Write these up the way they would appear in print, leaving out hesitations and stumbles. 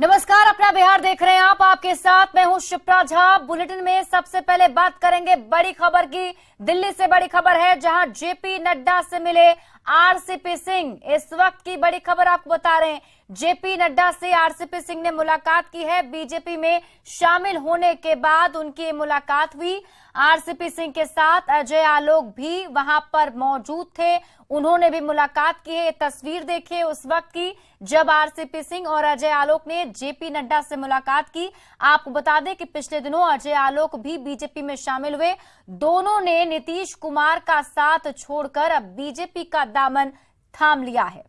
नमस्कार, अपना बिहार देख रहे हैं आप। आपके साथ मैं हूं शिप्रा झा। बुलेटिन में सबसे पहले बात करेंगे बड़ी खबर की। दिल्ली से बड़ी खबर है, जहां जेपी नड्डा से मिले आरसीपी सिंह। इस वक्त की बड़ी खबर आपको बता रहे हैं, जेपी नड्डा से आरसीपी सिंह ने मुलाकात की है। बीजेपी में शामिल होने के बाद उनकी मुलाकात हुई। आरसीपी सिंह के साथ अजय आलोक भी वहां पर मौजूद थे, उन्होंने भी मुलाकात की है। ये तस्वीर देखिए उस वक्त की, जब आरसीपी सिंह और अजय आलोक ने जेपी नड्डा से मुलाकात की। आपको बता दें कि पिछले दिनों अजय आलोक भी बीजेपी में शामिल हुए। दोनों ने नीतीश कुमार का साथ छोड़कर अब बीजेपी का दामन थाम लिया है।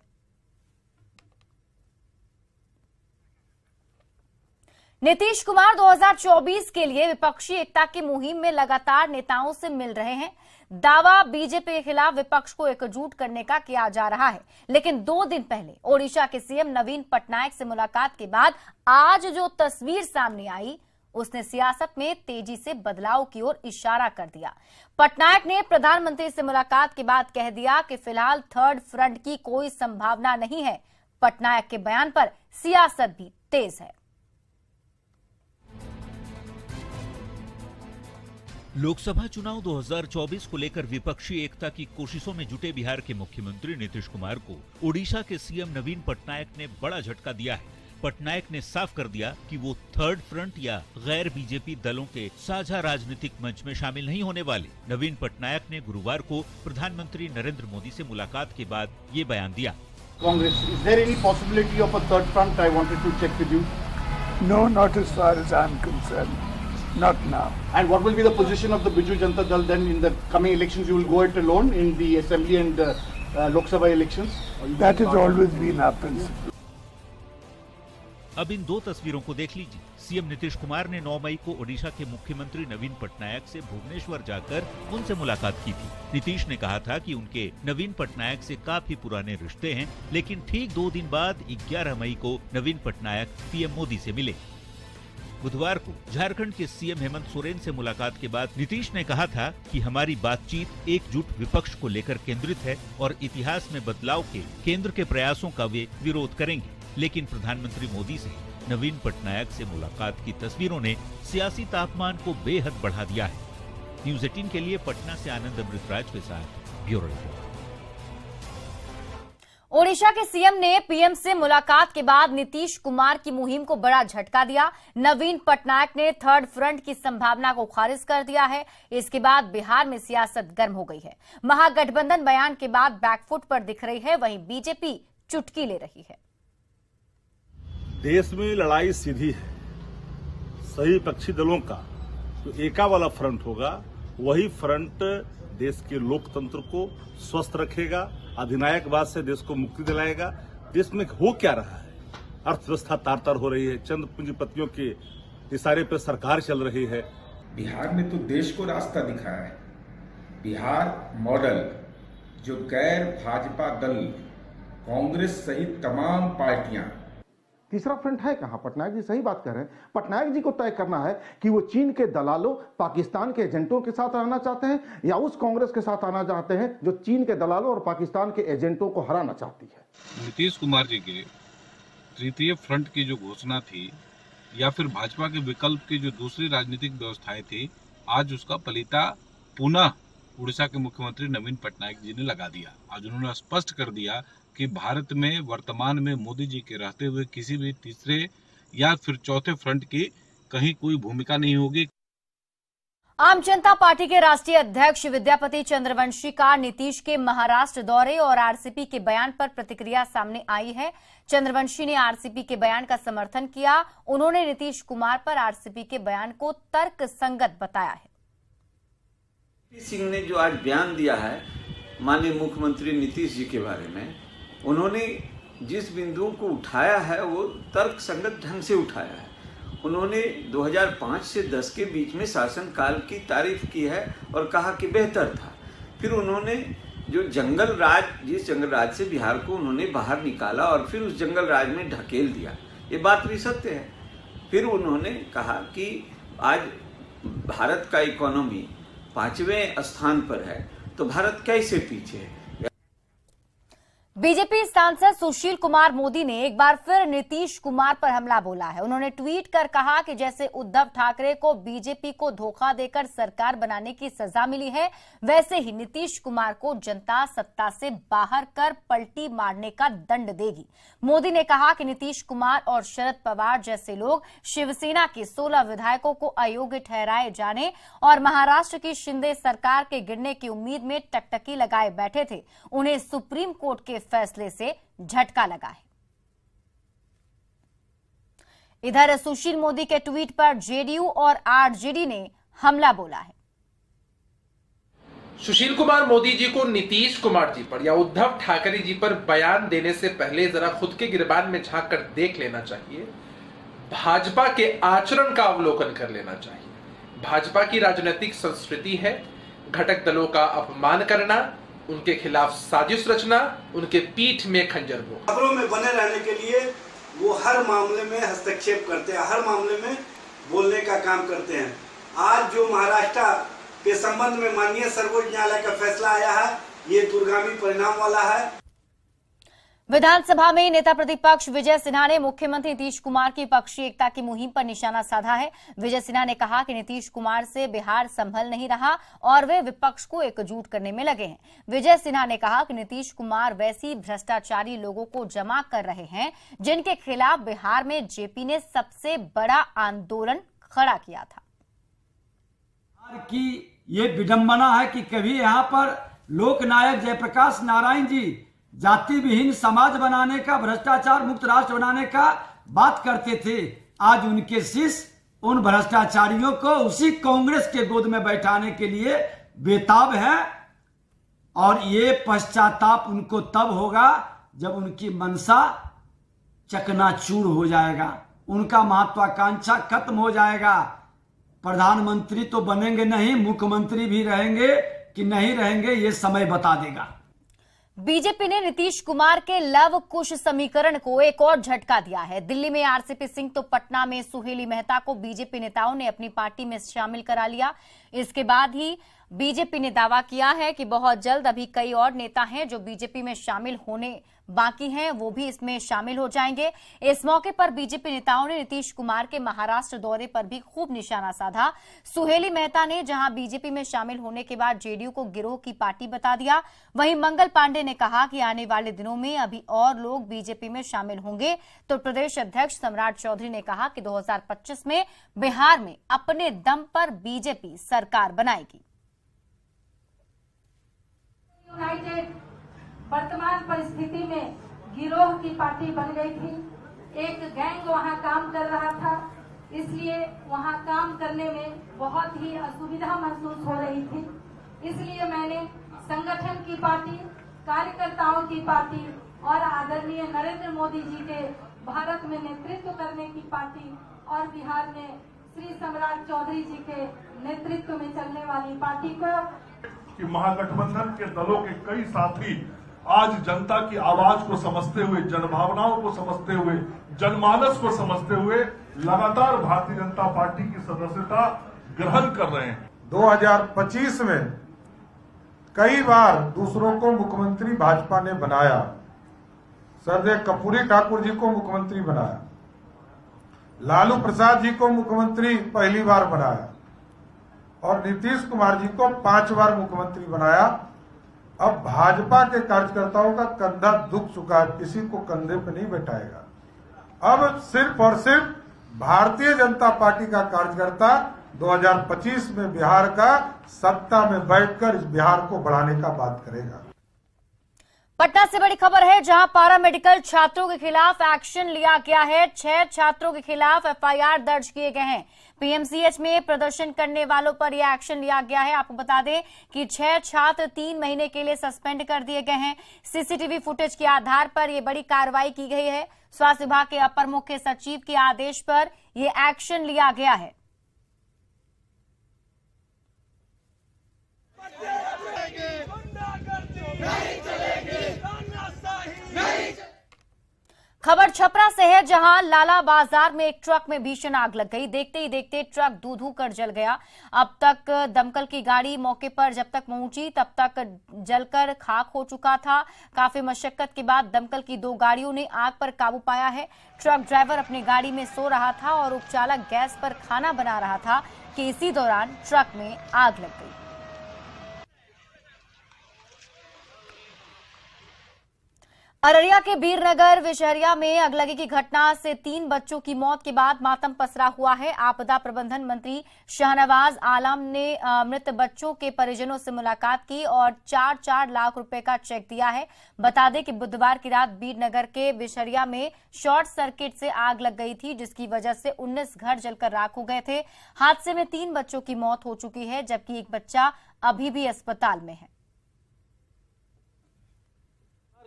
नीतीश कुमार 2024 के लिए विपक्षी एकता की मुहिम में लगातार नेताओं से मिल रहे हैं। दावा बीजेपी के खिलाफ विपक्ष को एकजुट करने का किया जा रहा है, लेकिन 2 दिन पहले ओडिशा के सीएम नवीन पटनायक से मुलाकात के बाद आज जो तस्वीर सामने आई, उसने सियासत में तेजी से बदलाव की ओर इशारा कर दिया। पटनायक ने प्रधानमंत्री से मुलाकात के बाद कह दिया कि फिलहाल थर्ड फ्रंट की कोई संभावना नहीं है। पटनायक के बयान पर सियासत भी तेज है। लोकसभा चुनाव 2024 को लेकर विपक्षी एकता की कोशिशों में जुटे बिहार के मुख्यमंत्री नीतीश कुमार को ओडिशा के सीएम नवीन पटनायक ने बड़ा झटका दिया है। पटनायक ने साफ कर दिया कि वो थर्ड फ्रंट या गैर बीजेपी दलों के साझा राजनीतिक मंच में शामिल नहीं होने वाले। नवीन पटनायक ने गुरुवार को प्रधानमंत्री नरेंद्र मोदी से मुलाकात के बाद ये बयान दिया। Congress, is there any possibility of a third front? I wanted to check with you. No, not as far as I'm concerned. Not now. And what will be the position of the Biju Janata Dal then in the coming elections? You will go it alone in the Assembly and Lok Sabha elections? That has always been our principle. अब इन 2 तस्वीरों को देख लीजिए। CM Nitish Kumar ने 9 मई को ओडिशा के मुख्यमंत्री नवीन पटनायक से भुवनेश्वर जाकर उनसे मुलाकात की थी। नीतीश ने कहा था कि उनके नवीन पटनायक से काफी पुराने रिश्ते हैं, लेकिन ठीक 2 दिन बाद 11 मई को नवीन पटनायक पीएम मोदी से मिले। बुधवार को झारखंड के सीएम हेमंत सोरेन से मुलाकात के बाद नीतीश ने कहा था कि हमारी बातचीत एकजुट विपक्ष को लेकर केंद्रित है और इतिहास में बदलाव के केंद्र के प्रयासों का वे विरोध करेंगे। लेकिन प्रधानमंत्री मोदी से नवीन पटनायक से मुलाकात की तस्वीरों ने सियासी तापमान को बेहद बढ़ा दिया है। न्यूज़ 18 के लिए पटना से आनंद अमृतराज के साथ ब्यूरो रिपोर्ट। ओडिशा के सीएम ने पीएम से मुलाकात के बाद नीतीश कुमार की मुहिम को बड़ा झटका दिया। नवीन पटनायक ने थर्ड फ्रंट की संभावना को खारिज कर दिया है। इसके बाद बिहार में सियासत गर्म हो गई है। महागठबंधन बयान के बाद बैकफुट पर दिख रही है, वहीं बीजेपी चुटकी ले रही है। देश में लड़ाई सीधी है। सही पक्षी दलों का जो एका वाला फ्रंट होगा, वही फ्रंट देश के लोकतंत्र को स्वस्थ रखेगा, अधिनायकवाद से देश को मुक्ति दिलाएगा। देश में हो क्या रहा है? अर्थव्यवस्था तार-तार हो रही है, चंद पूंजीपतियों के इशारे पर सरकार चल रही है। बिहार ने तो देश को रास्ता दिखाया है। बिहार मॉडल, जो गैर भाजपा दल, कांग्रेस सहित तमाम पार्टियां, तीसरा फ्रंट है कहां? पटनायक जी सही बात कर रहे हैं। पटनायक जी को तय करना है कि वो चीन के दलालों, पाकिस्तान के एजेंटों के साथ रहना चाहते हैं या उस कांग्रेस के साथ आना चाहते हैं जो चीन के दलालों और पाकिस्तान के एजेंटों को हराना चाहती है। नीतीश कुमार जी के तृतीय फ्रंट की जो घोषणा थी या फिर भाजपा के विकल्प की जो दूसरी राजनीतिक व्यवस्थाएं थी, आज उसका पलीता पुनः उड़ीसा के मुख्यमंत्री नवीन पटनायक जी ने लगा दिया। आज उन्होंने स्पष्ट कर दिया कि भारत में वर्तमान में मोदी जी के रहते हुए किसी भी तीसरे या फिर चौथे फ्रंट की कहीं कोई भूमिका नहीं होगी। आम जनता पार्टी के राष्ट्रीय अध्यक्ष विद्यापति चंद्रवंशी का नीतीश के महाराष्ट्र दौरे और आरसीपी के बयान पर प्रतिक्रिया सामने आई है। चंद्रवंशी ने आरसीपी के बयान का समर्थन किया। उन्होंने नीतीश कुमार पर आरसीपी के बयान को तर्कसंगत बताया है। सिंह ने जो आज बयान दिया है माननीय मुख्यमंत्री नीतीश जी के बारे में, उन्होंने जिस बिंदुओं को उठाया है वो तर्कसंगत ढंग से उठाया है। उन्होंने 2005 से 10 के बीच में शासनकाल की तारीफ की है और कहा कि बेहतर था। फिर उन्होंने जो जंगल राज, जिस जंगल राज से बिहार को उन्होंने बाहर निकाला और फिर उस जंगल राज में ढकेल दिया, ये बात भी सत्य है। फिर उन्होंने कहा कि आज भारत का इकोनॉमी 5वें स्थान पर है, तो भारत कैसे पीछे है। बीजेपी सांसद सुशील कुमार मोदी ने एक बार फिर नीतीश कुमार पर हमला बोला है। उन्होंने ट्वीट कर कहा कि जैसे उद्धव ठाकरे को बीजेपी को धोखा देकर सरकार बनाने की सजा मिली है, वैसे ही नीतीश कुमार को जनता सत्ता से बाहर कर पलटी मारने का दंड देगी। मोदी ने कहा कि नीतीश कुमार और शरद पवार जैसे लोग शिवसेना के 16 विधायकों को अयोग्य ठहराए जाने और महाराष्ट्र की शिंदे सरकार के गिरने की उम्मीद में टकटकी लगाए बैठे थे, उन्हें सुप्रीम कोर्ट के फैसले से झटका लगा है। इधर सुशील मोदी के ट्वीट पर जेडीयू और आरजेडी ने हमला बोला है। सुशील कुमार मोदी जी को नीतीश कुमार जी पर या उद्धव ठाकरे जी पर बयान देने से पहले जरा खुद के गिरबान में झांक कर देख लेना चाहिए। भाजपा के आचरण का अवलोकन कर लेना चाहिए। भाजपा की राजनीतिक संस्कृति है घटक दलों का अपमान करना, उनके खिलाफ साजिश रचना, उनके पीठ में खंजर वो। खबरों में बने रहने के लिए वो हर मामले में हस्तक्षेप करते हैं, हर मामले में बोलने का काम करते हैं। आज जो महाराष्ट्र के संबंध में माननीय सर्वोच्च न्यायालय का फैसला आया है, ये दूरगामी परिणाम वाला है। विधानसभा में नेता प्रतिपक्ष विजय सिन्हा ने मुख्यमंत्री नीतीश कुमार की पक्षीय एकता की मुहिम पर निशाना साधा है। विजय सिन्हा ने कहा कि नीतीश कुमार से बिहार संभल नहीं रहा और वे विपक्ष को एकजुट करने में लगे हैं। विजय सिन्हा ने कहा कि नीतीश कुमार वैसी भ्रष्टाचारी लोगों को जमा कर रहे हैं जिनके खिलाफ बिहार में जेपी ने सबसे बड़ा आंदोलन खड़ा किया था। कि ये विडंबना है कि कभी यहाँ पर लोकनायक जयप्रकाश नारायण जी जाति विहीन समाज बनाने का, भ्रष्टाचार मुक्त राष्ट्र बनाने का बात करते थे। आज उनके शिष्य उन भ्रष्टाचारियों को उसी कांग्रेस के गोद में बैठाने के लिए बेताब है और ये पश्चाताप उनको तब होगा जब उनकी मनसा चकनाचूर हो जाएगा, उनका महत्वाकांक्षा खत्म हो जाएगा। प्रधानमंत्री तो बनेंगे नहीं, मुख्यमंत्री भी रहेंगे कि नहीं रहेंगे ये समय बता देगा। बीजेपी ने नीतीश कुमार के लव कुश समीकरण को एक और झटका दिया है। दिल्ली में आरसीपी सिंह तो पटना में सुहेली मेहता को बीजेपी नेताओं ने अपनी पार्टी में शामिल करा लिया। इसके बाद ही बीजेपी ने दावा किया है कि बहुत जल्द अभी कई और नेता हैं जो बीजेपी में शामिल होने बाकी हैं, वो भी इसमें शामिल हो जाएंगे। इस मौके पर बीजेपी नेताओं ने नीतीश कुमार के महाराष्ट्र दौरे पर भी खूब निशाना साधा। सुहेली मेहता ने जहां बीजेपी में शामिल होने के बाद जेडीयू को गिरोह की पार्टी बता दिया, वहीं मंगल पांडे ने कहा कि आने वाले दिनों में अभी और लोग बीजेपी में शामिल होंगे। तो प्रदेश अध्यक्ष सम्राट चौधरी ने कहा कि 2025 में बिहार में अपने दम पर बीजेपी सरकार बनाएगी। वर्तमान परिस्थिति में गिरोह की पार्टी बन गई थी। एक गैंग वहां काम कर रहा था, इसलिए वहां काम करने में बहुत ही असुविधा महसूस हो रही थी। इसलिए मैंने संगठन की पार्टी, कार्यकर्ताओं की पार्टी और आदरणीय नरेंद्र मोदी जी के भारत में नेतृत्व करने की पार्टी और बिहार में श्री सम्राट चौधरी जी के नेतृत्व में चलने वाली पार्टी को कि महागठबंधन के दलों के कई साथी आज जनता की आवाज को समझते हुए, जनभावनाओं को समझते हुए, जनमानस को समझते हुए लगातार भारतीय जनता पार्टी की सदस्यता ग्रहण कर रहे हैं। 2025 में कई बार दूसरों को मुख्यमंत्री भाजपा ने बनाया। सरदेव कर्पूरी ठाकुर जी को मुख्यमंत्री बनाया, लालू प्रसाद जी को मुख्यमंत्री पहली बार बनाया और नीतीश कुमार जी को 5 बार मुख्यमंत्री बनाया। अब भाजपा के कार्यकर्ताओं का कंधा दुख चुका है, किसी को कंधे पे नहीं बैठाएगा। अब सिर्फ और सिर्फ भारतीय जनता पार्टी का कार्यकर्ता 2025 में बिहार का सत्ता में बैठकर इस बिहार को बढ़ाने का बात करेगा। पटना से बड़ी खबर है, जहां पारा मेडिकल छात्रों के खिलाफ एक्शन लिया गया है। 6 छात्रों के खिलाफ एफआईआर दर्ज किए गए हैं। पीएमसीएच में प्रदर्शन करने वालों पर यह एक्शन लिया गया है। आपको बता दें कि 6 छात्र 3 महीने के लिए सस्पेंड कर दिए गए हैं। सीसीटीवी फुटेज के आधार पर यह बड़ी कार्रवाई की गई है। स्वास्थ्य विभाग के अपर मुख्य सचिव के आदेश पर यह एक्शन लिया गया है। खबर छपरा से है, जहां लाला बाजार में एक ट्रक में भीषण आग लग गई। देखते ही देखते ट्रक धू-धू कर जल गया। अब तक दमकल की गाड़ी मौके पर जब तक पहुंची तब तक जलकर खाक हो चुका था। काफी मशक्कत के बाद दमकल की 2 गाड़ियों ने आग पर काबू पाया है। ट्रक ड्राइवर अपनी गाड़ी में सो रहा था और उपचालक गैस पर खाना बना रहा था कि इसी दौरान ट्रक में आग लग गई। अररिया के बीरनगर विशहरिया में अगलगी की घटना से 3 बच्चों की मौत के बाद मातम पसरा हुआ है। आपदा प्रबंधन मंत्री शाहनवाज आलम ने मृत बच्चों के परिजनों से मुलाकात की और 4-4 लाख रुपए का चेक दिया है। बता दें कि बुधवार की रात बीरनगर के विशहरिया में शॉर्ट सर्किट से आग लग गई थी, जिसकी वजह से 19 घर जलकर राख हो गए थे। हादसे में 3 बच्चों की मौत हो चुकी है, जबकि एक बच्चा अभी भी अस्पताल में है।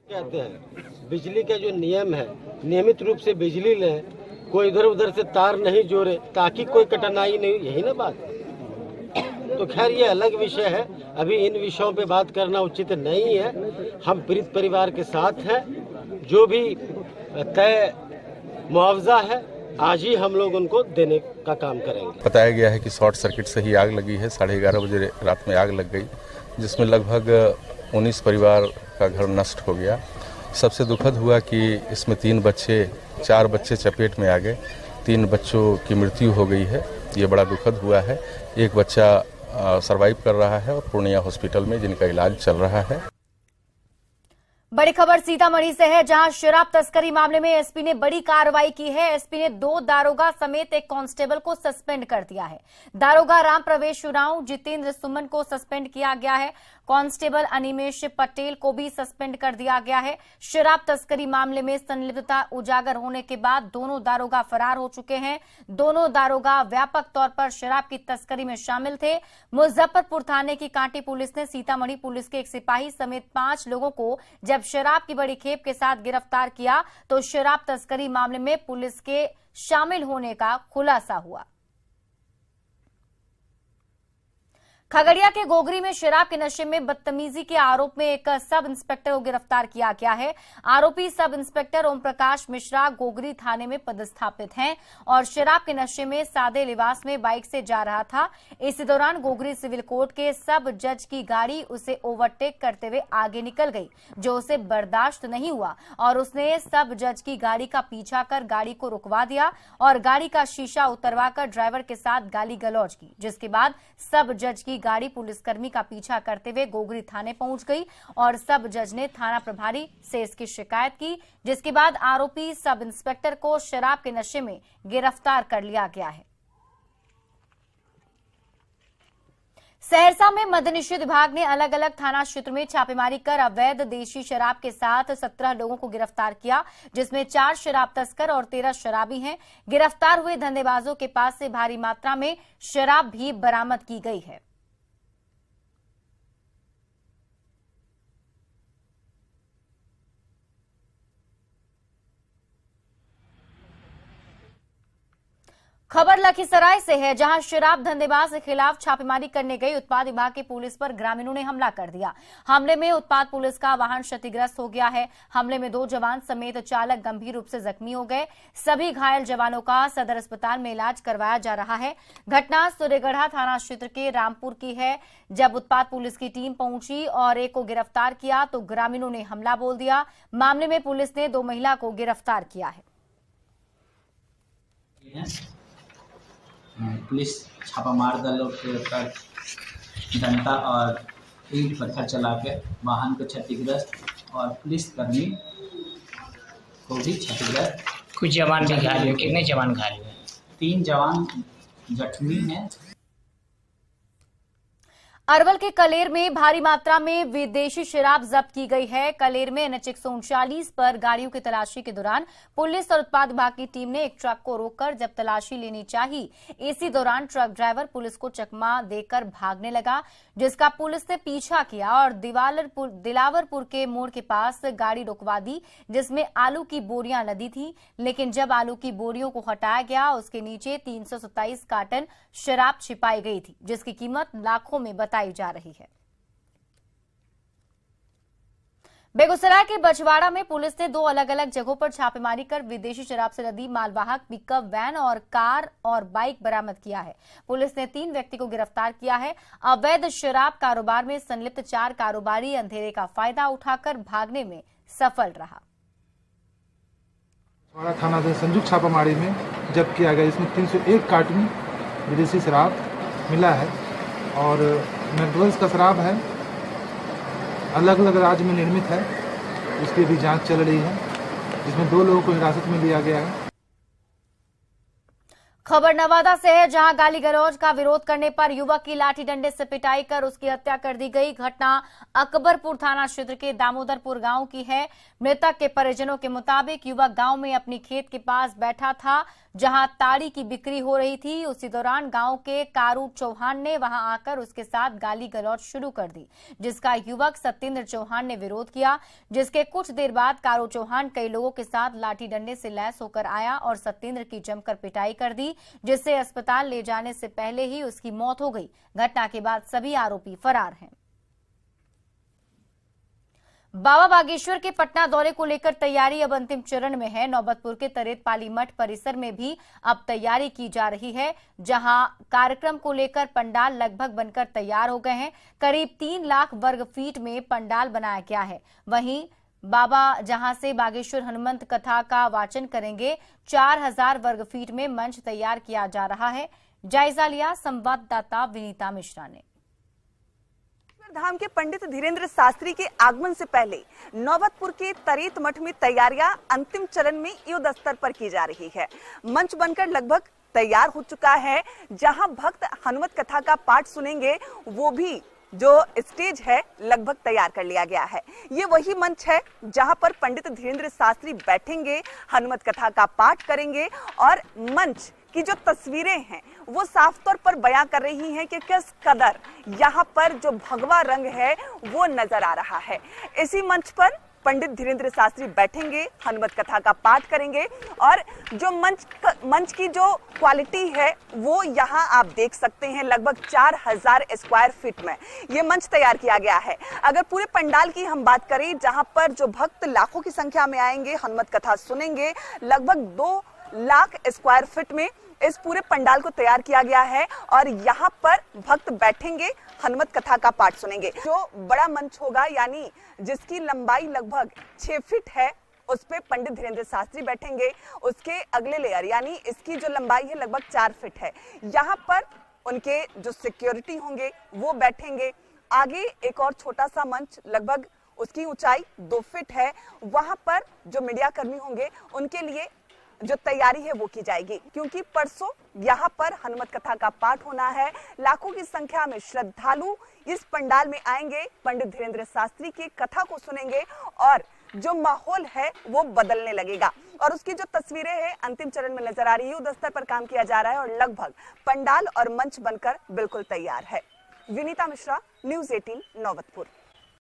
कहते हैं बिजली का जो नियम है, नियमित रूप से बिजली लें, कोई इधर उधर से तार नहीं जोड़े ताकि कोई कठिनाई नहीं, यही ना बात। तो खैर ये अलग विषय है, अभी इन विषयों पे बात करना उचित नहीं है। हम पीड़ित परिवार के साथ हैं, जो भी तय मुआवजा है आज ही हम लोग उनको देने का काम करेंगे। बताया गया है कि शॉर्ट सर्किट से ही आग लगी है। 11:30 बजे रात में आग लग गई, जिसमें लगभग 19 परिवार का घर नष्ट हो गया। सबसे दुखद हुआ कि इसमें 4 बच्चे चपेट में आ गए। 3 बच्चों की मृत्यु हो गई है, ये बड़ा दुखद हुआ है। एक बच्चा सरवाइव कर रहा है और पूर्णिया हॉस्पिटल में जिनका इलाज चल रहा है। बड़ी खबर सीतामढ़ी से है, जहां शराब तस्करी मामले में एसपी ने बड़ी कार्रवाई की है। एसपी ने 2 दारोगा समेत एक कांस्टेबल को सस्पेंड कर दिया है। दारोगा राम प्रवेश उरांव, जितेंद्र सुमन को सस्पेंड किया गया है। कांस्टेबल अनिमेश पटेल को भी सस्पेंड कर दिया गया है। शराब तस्करी मामले में संलिप्तता उजागर होने के बाद दोनों दारोगा फरार हो चुके हैं। दोनों दारोगा व्यापक तौर पर शराब की तस्करी में शामिल थे। मुजफ्फरपुर थाने की कांटी पुलिस ने सीतामढ़ी पुलिस के एक सिपाही समेत 5 लोगों को जब शराब की बड़ी खेप के साथ गिरफ्तार किया तो शराब तस्करी मामले में पुलिस के शामिल होने का खुलासा हुआ। खगड़िया के गोगरी में शराब के नशे में बदतमीजी के आरोप में एक सब इंस्पेक्टर को गिरफ्तार किया गया है। आरोपी सब इंस्पेक्टर ओम प्रकाश मिश्रा गोगरी थाने में पदस्थापित हैं और शराब के नशे में सादे लिबास में बाइक से जा रहा था। इसी दौरान गोगरी सिविल कोर्ट के सब जज की गाड़ी उसे ओवरटेक करते हुए आगे निकल गई, जो उसे बर्दाश्त नहीं हुआ और उसने सब जज की गाड़ी का पीछा कर गाड़ी को रुकवा दिया और गाड़ी का शीशा उतरवाकर ड्राइवर के साथ गाली गलौज की, जिसके बाद सब जज की गाड़ी पुलिसकर्मी का पीछा करते हुए गोगरी थाने पहुंच गई और सब जज ने थाना प्रभारी से इसकी शिकायत की, जिसके बाद आरोपी सब इंस्पेक्टर को शराब के नशे में गिरफ्तार कर लिया गया है। सहरसा में मद्य निषेध विभाग ने अलग अलग थाना क्षेत्र में छापेमारी कर अवैध देशी शराब के साथ 17 लोगों को गिरफ्तार किया, जिसमें 4 शराब तस्कर और 13 शराबी हैं। गिरफ्तार हुए धंधेबाजों के पास से भारी मात्रा में शराब भी बरामद की गई है। खबर लखीसराय से है, जहां शराब धंधेबाज के खिलाफ छापेमारी करने गई उत्पाद विभाग की पुलिस पर ग्रामीणों ने हमला कर दिया। हमले में उत्पाद पुलिस का वाहन क्षतिग्रस्त हो गया है। हमले में 2 जवान समेत चालक गंभीर रूप से जख्मी हो गए। सभी घायल जवानों का सदर अस्पताल में इलाज करवाया जा रहा है। घटना सूर्यगढ़ा थाना क्षेत्र के रामपुर की है। जब उत्पाद पुलिस की टीम पहुंची और एक को गिरफ्तार किया तो ग्रामीणों ने हमला बोल दिया। मामले में पुलिस ने 2 महिला को गिरफ्तार किया है। पुलिस छापामार दलों के ऊपर डंडा और ईंट पत्थर चला के वाहन को क्षतिग्रस्त और पुलिसकर्मी को भी क्षतिग्रस्त। कुछ जवान भी घायल हुए। कितने जवान घायल हुए? 3 जवान जख्मी हैं। अरवल के कलेर में भारी मात्रा में विदेशी शराब जब्त की गई है। कलेर में NH 139 पर गाड़ियों की तलाशी के दौरान पुलिस और उत्पाद विभाग की टीम ने एक ट्रक को रोककर जब तलाशी लेनी चाही, इसी दौरान ट्रक ड्राइवर पुलिस को चकमा देकर भागने लगा, जिसका पुलिस ने पीछा किया और दिलावरपुर के मोड़ के पास गाड़ी रुकवा दी, जिसमें आलू की बोरियां लदी थी। लेकिन जब आलू की बोरियों को हटाया गया, उसके नीचे 327 कार्टन शराब छिपाई गई थी, जिसकी कीमत लाखों में बताई जा रही है। बेगूसराय के बछवाड़ा में पुलिस ने 2 अलग अलग जगहों पर छापेमारी कर विदेशी शराब से लदी मालवाहक पिकअप वैन और कार और बाइक बरामद किया है। पुलिस ने 3 व्यक्ति को गिरफ्तार किया है। अवैध शराब कारोबार में संलिप्त 4 कारोबारी अंधेरे का फायदा उठाकर भागने में सफल रहा। बछवाड़ा थाना से संयुक्त छापामारी में जब्त किया गया, इसमें 301 कार्टन विदेशी शराब मिला है और मैकडॉवेल्स का शराब है, अलग अलग राज्य में निर्मित है, उसकी भी जांच चल रही है, जिसमें 2 लोगों को हिरासत में लिया गया है। खबर नवादा से है, जहां गाली गलौज का विरोध करने पर युवक की लाठी डंडे से पिटाई कर उसकी हत्या कर दी गई। घटना अकबरपुर थाना क्षेत्र के दामोदरपुर गांव की है। मृतक के परिजनों के मुताबिक युवक गांव में अपनी खेत के पास बैठा था, जहां ताड़ी की बिक्री हो रही थी। उसी दौरान गांव के कारू चौहान ने वहां आकर उसके साथ गाली गलौज शुरू कर दी, जिसका युवक सत्येंद्र चौहान ने विरोध किया। जिसके कुछ देर बाद कारू चौहान कई लोगों के साथ लाठी डंडे से लैस होकर आया और सत्येंद्र की जमकर पिटाई कर दी, जिससे अस्पताल ले जाने से पहले ही उसकी मौत हो गई। घटना के बाद सभी आरोपी फरार हैं। बाबा बागेश्वर के पटना दौरे को लेकर तैयारी अब अंतिम चरण में है। नौबतपुर के तरेतपाली मठ परिसर में भी अब तैयारी की जा रही है, जहां कार्यक्रम को लेकर पंडाल लगभग बनकर तैयार हो गए हैं। करीब 3 लाख वर्ग फीट में पंडाल बनाया गया है। वहीं बाबा जहां से बागेश्वर हनुमंत कथा का वाचन करेंगे, 4000 वर्ग फीट में मंच तैयार किया जा रहा है। जायजा लिया संवाददाता विनीता मिश्रा ने। धाम के पंडित धीरेन्द्र शास्त्री के आगमन से पहले नौबतपुर के तरेत मठ में तैयारियां अंतिम चरण में युद्ध स्तर पर की जा रही है। मंच बनकर लगभग तैयार हो चुका है, जहां भक्त हनुमत कथा का पाठ सुनेंगे, वो भी जो स्टेज है लगभग तैयार कर लिया गया है। ये वही मंच है जहां पर पंडित धीरेन्द्र शास्त्री बैठेंगे, हनुमत कथा का पाठ करेंगे और मंच की जो तस्वीरें हैं वो साफ तौर पर बयां कर रही हैं कि किस कदर यहाँ पर जो भगवा रंग है वो नजर आ रहा है। इसी मंच पर पंडित धीरेन्द्र शास्त्री बैठेंगे, हनुमत कथा का पाठ करेंगे और जो मंच की जो क्वालिटी है वो यहाँ आप देख सकते हैं। लगभग 4000 स्क्वायर फीट में ये मंच तैयार किया गया है। अगर पूरे पंडाल की हम बात करें, जहाँ पर जो भक्त लाखों की संख्या में आएंगे, हनुमत कथा सुनेंगे, लगभग 2 लाख स्क्वायर फीट में इस पूरे पंडाल को तैयार किया गया है और यहाँ पर भक्त बैठेंगे, हनुमत कथा का पाठ सुनेंगे। जो बड़ा मंच होगा, यानी जिसकी लंबाई लगभग 6 फीट है, उस पे पंडित धीरेन्द्र शास्त्री बैठेंगे। उसके अगले लेयर यानी इसकी जो लंबाई है लगभग 4 फीट है, यहाँ पर उनके जो सिक्योरिटी होंगे वो बैठेंगे। आगे एक और छोटा सा मंच, लगभग उसकी ऊंचाई 2 फीट है, वहां पर जो मीडिया कर्मी होंगे उनके लिए जो तैयारी है वो की जाएगी, क्योंकि परसों यहाँ पर हनुमत कथा का पाठ होना है। लाखों की संख्या में श्रद्धालु इस पंडाल में आएंगे, पंडित धीरेन्द्र शास्त्री की कथा को सुनेंगे और जो माहौल है वो बदलने लगेगा। और उसकी जो तस्वीरें हैं अंतिम चरण में नजर आ रही है। युद्ध स्तर पर काम किया जा रहा है और लगभग पंडाल और मंच बनकर बिल्कुल तैयार है। विनीता मिश्रा, न्यूज़ 18 नौबतपुर।